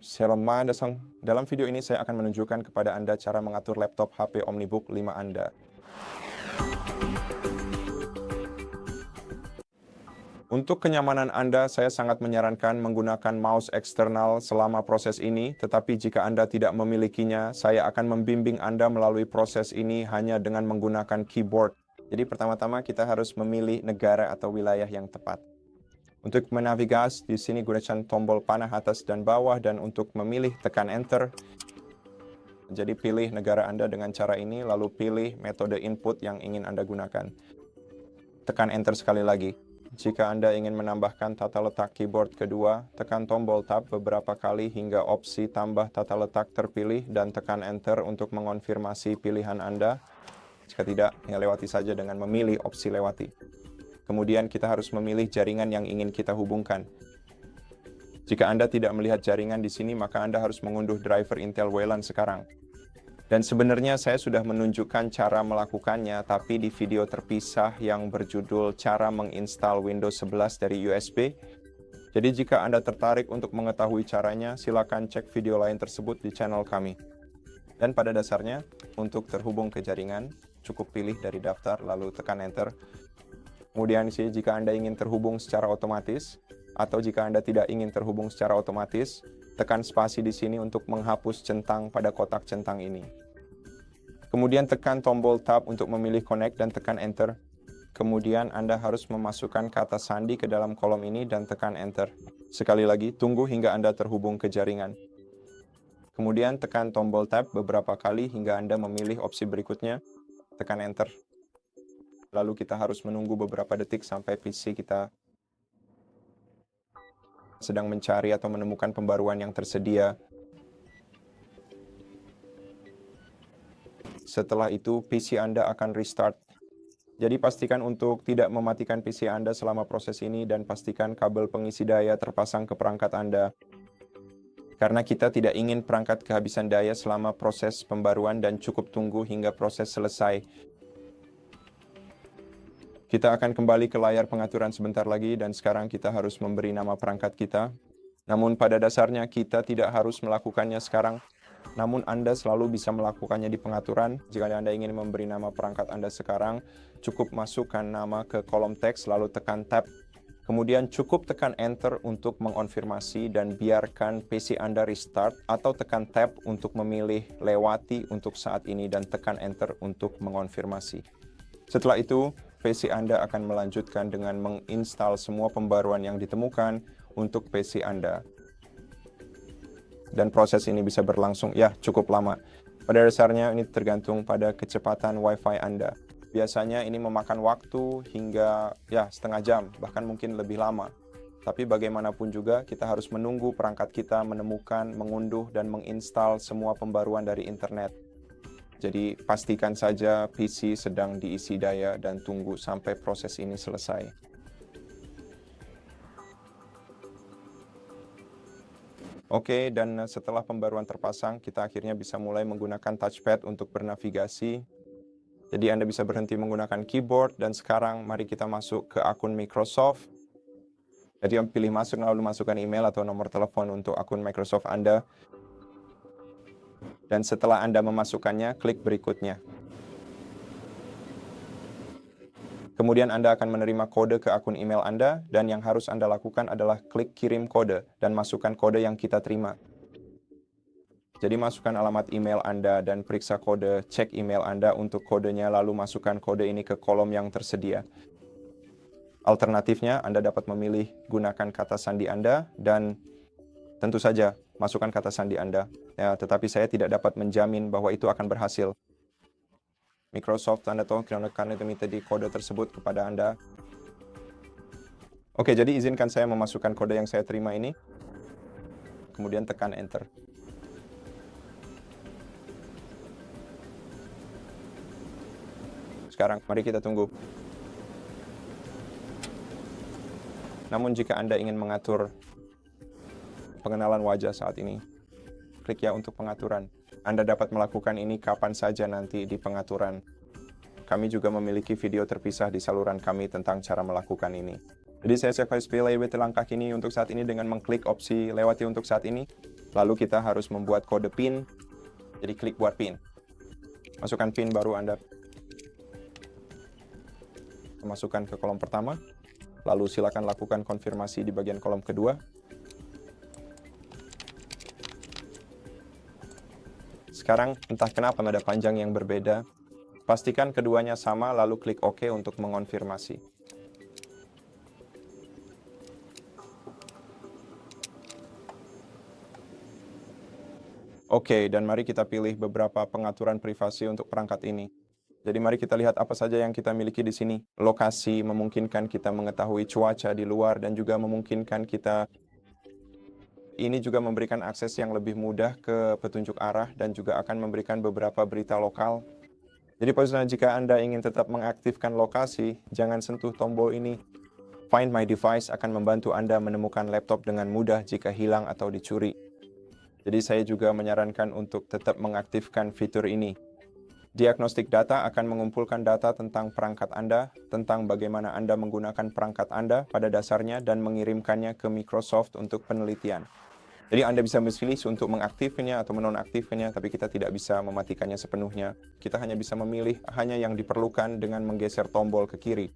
Shalom Dasang. Dalam video ini saya akan menunjukkan kepada Anda cara mengatur laptop HP OmniBook 5 Anda. Untuk kenyamanan Anda, saya sangat menyarankan menggunakan mouse eksternal selama proses ini, tetapi jika Anda tidak memilikinya, saya akan membimbing Anda melalui proses ini hanya dengan menggunakan keyboard. Jadi pertama-tama kita harus memilih negara atau wilayah yang tepat. Untuk menavigasi, di sini gunakan tombol panah atas dan bawah, dan untuk memilih tekan Enter. Jadi pilih negara Anda dengan cara ini, lalu pilih metode input yang ingin Anda gunakan. Tekan Enter sekali lagi. Jika Anda ingin menambahkan tata letak keyboard kedua, tekan tombol Tab beberapa kali hingga opsi tambah tata letak terpilih dan tekan Enter untuk mengonfirmasi pilihan Anda. Jika tidak, ya lewati saja dengan memilih opsi lewati. Kemudian kita harus memilih jaringan yang ingin kita hubungkan. Jika Anda tidak melihat jaringan di sini, maka Anda harus mengunduh driver Intel WLAN sekarang. Dan sebenarnya saya sudah menunjukkan cara melakukannya, tapi di video terpisah yang berjudul Cara Menginstal Windows 11 dari USB. Jadi jika Anda tertarik untuk mengetahui caranya, silakan cek video lain tersebut di channel kami. Dan pada dasarnya, untuk terhubung ke jaringan, cukup pilih dari daftar, lalu tekan Enter. Kemudian jika Anda ingin terhubung secara otomatis, atau jika Anda tidak ingin terhubung secara otomatis, tekan spasi di sini untuk menghapus centang pada kotak centang ini. Kemudian tekan tombol Tab untuk memilih Connect dan tekan Enter. Kemudian Anda harus memasukkan kata sandi ke dalam kolom ini dan tekan Enter. Sekali lagi, tunggu hingga Anda terhubung ke jaringan. Kemudian tekan tombol Tab beberapa kali hingga Anda memilih opsi berikutnya. Tekan Enter. Lalu kita harus menunggu beberapa detik sampai PC kita sedang mencari atau menemukan pembaruan yang tersedia. Setelah itu, PC Anda akan restart. Jadi pastikan untuk tidak mematikan PC Anda selama proses ini dan pastikan kabel pengisi daya terpasang ke perangkat Anda. Karena kita tidak ingin perangkat kehabisan daya selama proses pembaruan dan cukup tunggu hingga proses selesai. Kita akan kembali ke layar pengaturan sebentar lagi dan sekarang kita harus memberi nama perangkat kita. Namun pada dasarnya kita tidak harus melakukannya sekarang. Namun Anda selalu bisa melakukannya di pengaturan. Jika Anda ingin memberi nama perangkat Anda sekarang, cukup masukkan nama ke kolom teks lalu tekan Tab. Kemudian cukup tekan Enter untuk mengonfirmasi dan biarkan PC Anda restart, atau tekan Tab untuk memilih lewati untuk saat ini dan tekan Enter untuk mengonfirmasi. Setelah itu, PC Anda akan melanjutkan dengan menginstal semua pembaruan yang ditemukan untuk PC Anda. Dan proses ini bisa berlangsung cukup lama. Pada dasarnya ini tergantung pada kecepatan Wi-Fi Anda. Biasanya ini memakan waktu hingga setengah jam, bahkan mungkin lebih lama. Tapi bagaimanapun juga kita harus menunggu perangkat kita menemukan, mengunduh, dan menginstal semua pembaruan dari internet. Jadi pastikan saja PC sedang diisi daya dan tunggu sampai proses ini selesai. Oke, dan setelah pembaruan terpasang, kita akhirnya bisa mulai menggunakan touchpad untuk bernavigasi. Jadi Anda bisa berhenti menggunakan keyboard, dan sekarang mari kita masuk ke akun Microsoft. Jadi pilih masuk lalu masukkan email atau nomor telepon untuk akun Microsoft Anda. Dan setelah Anda memasukkannya, klik berikutnya. Kemudian Anda akan menerima kode ke akun email Anda, dan yang harus Anda lakukan adalah klik kirim kode, dan masukkan kode yang kita terima. Jadi masukkan alamat email Anda dan periksa kode, cek email Anda untuk kodenya, lalu masukkan kode ini ke kolom yang tersedia. Alternatifnya, Anda dapat memilih gunakan kata sandi Anda, dan tentu saja masukkan kata sandi Anda. Tetapi saya tidak dapat menjamin bahwa itu akan berhasil. Microsoft Anda tahu karena minta di kode tersebut kepada Anda. Oke, jadi izinkan saya memasukkan kode yang saya terima ini. Kemudian tekan Enter. Sekarang mari kita tunggu. Namun jika Anda ingin mengatur pengenalan wajah saat ini, klik untuk pengaturan. Anda dapat melakukan ini kapan saja nanti di pengaturan. Kami juga memiliki video terpisah di saluran kami tentang cara melakukan ini. Jadi saya pilih langkah ini untuk saat ini dengan mengklik opsi lewati untuk saat ini. Lalu kita harus membuat kode PIN. Jadi klik buat PIN. Masukkan PIN baru Anda masukkan ke kolom pertama. Lalu silakan lakukan konfirmasi di bagian kolom kedua. Sekarang entah kenapa nada panjang yang berbeda. Pastikan keduanya sama lalu klik OK untuk mengonfirmasi. Oke, dan mari kita pilih beberapa pengaturan privasi untuk perangkat ini. Jadi mari kita lihat apa saja yang kita miliki di sini. Lokasi memungkinkan kita mengetahui cuaca di luar dan juga memungkinkan kita ini juga memberikan akses yang lebih mudah ke petunjuk arah dan juga akan memberikan beberapa berita lokal. Jadi posisinya jika Anda ingin tetap mengaktifkan lokasi, jangan sentuh tombol ini. Find My Device akan membantu Anda menemukan laptop dengan mudah jika hilang atau dicuri. Jadi saya juga menyarankan untuk tetap mengaktifkan fitur ini. Diagnostik data akan mengumpulkan data tentang perangkat Anda, tentang bagaimana Anda menggunakan perangkat Anda pada dasarnya dan mengirimkannya ke Microsoft untuk penelitian. Jadi Anda bisa memilih untuk mengaktifkannya atau menonaktifkannya, tapi kita tidak bisa mematikannya sepenuhnya. Kita hanya bisa memilih hanya yang diperlukan dengan menggeser tombol ke kiri.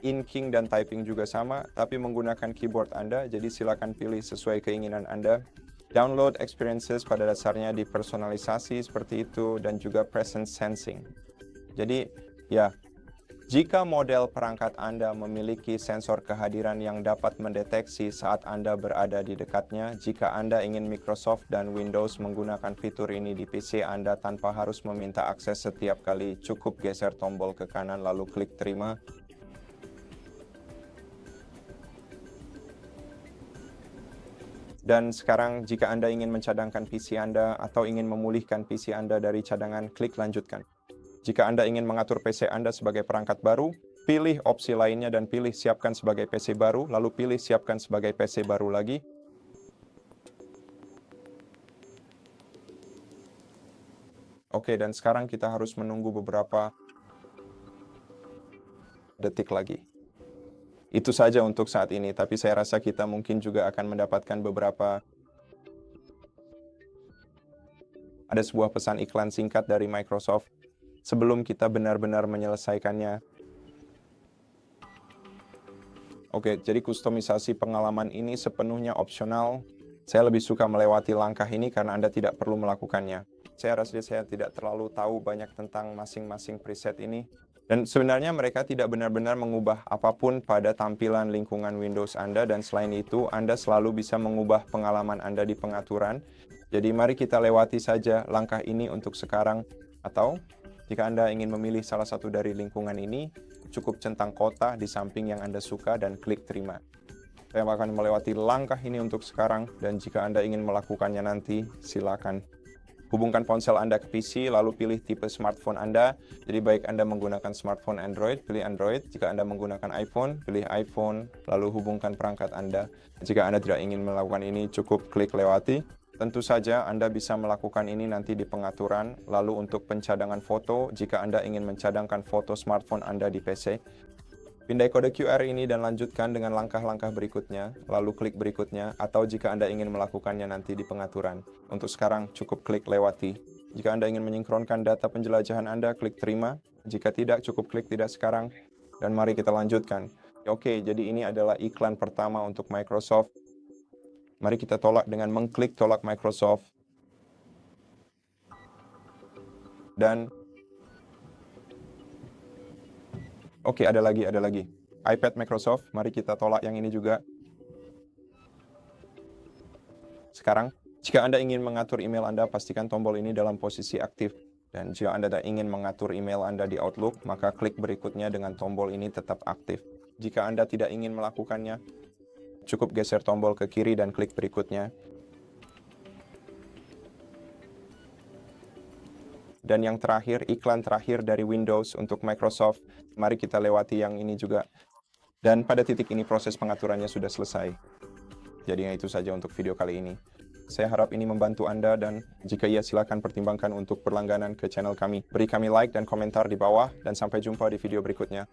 Inking dan typing juga sama, tapi menggunakan keyboard Anda, jadi silakan pilih sesuai keinginan Anda. Download experiences pada dasarnya dipersonalisasi seperti itu dan juga presence sensing. Jadi ya, jika model perangkat Anda memiliki sensor kehadiran yang dapat mendeteksi saat Anda berada di dekatnya, jika Anda ingin Microsoft dan Windows menggunakan fitur ini di PC Anda tanpa harus meminta akses setiap kali, cukup geser tombol ke kanan lalu klik terima. Dan sekarang jika Anda ingin mencadangkan PC Anda atau ingin memulihkan PC Anda dari cadangan, klik lanjutkan. Jika Anda ingin mengatur PC Anda sebagai perangkat baru, pilih opsi lainnya dan pilih siapkan sebagai PC baru, lalu pilih siapkan sebagai PC baru lagi. Oke, dan sekarang kita harus menunggu beberapa detik lagi. Itu saja untuk saat ini, tapi saya rasa kita mungkin juga akan mendapatkan beberapa. Ada sebuah pesan iklan singkat dari Microsoft sebelum kita benar-benar menyelesaikannya. Oke, jadi kustomisasi pengalaman ini sepenuhnya opsional. Saya lebih suka melewati langkah ini karena Anda tidak perlu melakukannya. Saya rasa saya tidak terlalu tahu banyak tentang masing-masing preset ini. Dan sebenarnya mereka tidak benar-benar mengubah apapun pada tampilan lingkungan Windows Anda, dan selain itu Anda selalu bisa mengubah pengalaman Anda di pengaturan. Jadi mari kita lewati saja langkah ini untuk sekarang, atau jika Anda ingin memilih salah satu dari lingkungan ini, cukup centang kotak di samping yang Anda suka dan klik terima. Saya akan melewati langkah ini untuk sekarang, dan jika Anda ingin melakukannya nanti, silakan. Hubungkan ponsel Anda ke PC, lalu pilih tipe smartphone Anda. Jadi baik Anda menggunakan smartphone Android, pilih Android. Jika Anda menggunakan iPhone, pilih iPhone, lalu hubungkan perangkat Anda. Jika Anda tidak ingin melakukan ini, cukup klik lewati. Tentu saja Anda bisa melakukan ini nanti di pengaturan. Lalu untuk pencadangan foto, jika Anda ingin mencadangkan foto smartphone Anda di PC, pindai kode QR ini dan lanjutkan dengan langkah-langkah berikutnya, lalu klik berikutnya, atau jika Anda ingin melakukannya nanti di pengaturan. Untuk sekarang, cukup klik lewati. Jika Anda ingin menyinkronkan data penjelajahan Anda, klik terima. Jika tidak, cukup klik tidak sekarang. Dan mari kita lanjutkan. Oke, jadi ini adalah iklan pertama untuk Microsoft. Mari kita tolak dengan mengklik tolak Microsoft. Dan oke, ada lagi. iPad Microsoft, mari kita tolak yang ini juga. Sekarang, jika Anda ingin mengatur email Anda, pastikan tombol ini dalam posisi aktif. Dan jika Anda tak ingin mengatur email Anda di Outlook, maka klik berikutnya dengan tombol ini tetap aktif. Jika Anda tidak ingin melakukannya, cukup geser tombol ke kiri dan klik berikutnya. Dan yang terakhir, iklan terakhir dari Windows untuk Microsoft. Mari kita lewati yang ini juga. Dan pada titik ini proses pengaturannya sudah selesai. Jadi itu saja untuk video kali ini. Saya harap ini membantu Anda, dan jika iya silakan pertimbangkan untuk berlangganan ke channel kami. Beri kami like dan komentar di bawah, dan sampai jumpa di video berikutnya.